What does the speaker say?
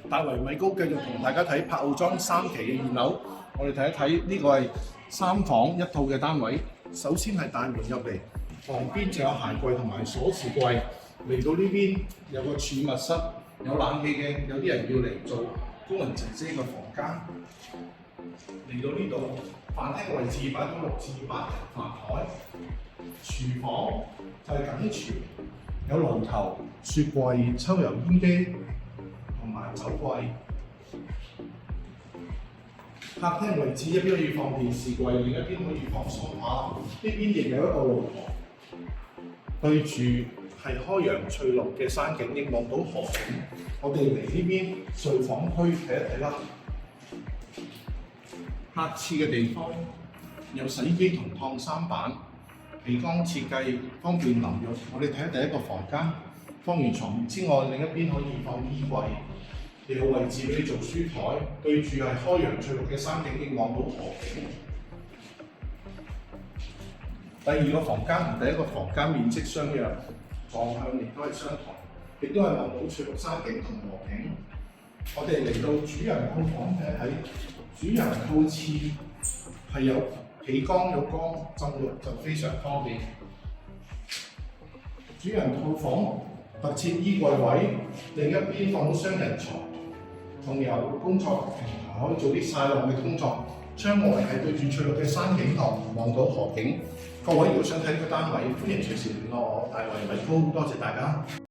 大圍米高繼續同大家睇柏傲莊3期嘅2樓，我哋睇一睇呢個係3房1套嘅單位。首先係大門入嚟，旁邊就有鞋櫃同埋鎖匙櫃。嚟到呢邊有個儲物室，有冷氣嘅，有啲人要嚟做工人姐姐嘅房間。嚟到呢度飯廳位置擺到6至8人飯台，廚房就係緊廚，有爐頭、雪櫃、抽油煙機同埋酒櫃。客廳位置一邊可以放電視櫃，另一邊可以放梳化。呢邊亦有一個露台，對住係開揚翠綠嘅山景，亦望到河景。我哋嚟呢邊睡房區睇一睇啦。客廁嘅地方有洗衣機同燙衫板，皮缸設計方便淋浴。我哋睇下第一個房間，放完床之外，另一邊可以放衣櫃，亦有位置俾你做書台，對住係開揚翠綠嘅山景，亦望到河景。第二個房間同第一個房間面積相若，坐向亦都係相同，亦都係望到翠綠山景同河景。我哋嚟到主人套房睇睇，主人套廁係有企缸有缸，浸浴就非常方便。主人套房特設衣櫃位，另一邊放到雙人床，仲有工作平台可以做啲曬浪嘅工作。窗外係對住翠綠嘅山景同望到河景。各位如果想睇呢個單位，歡迎隨時聯絡我，大圍米高，多謝大家。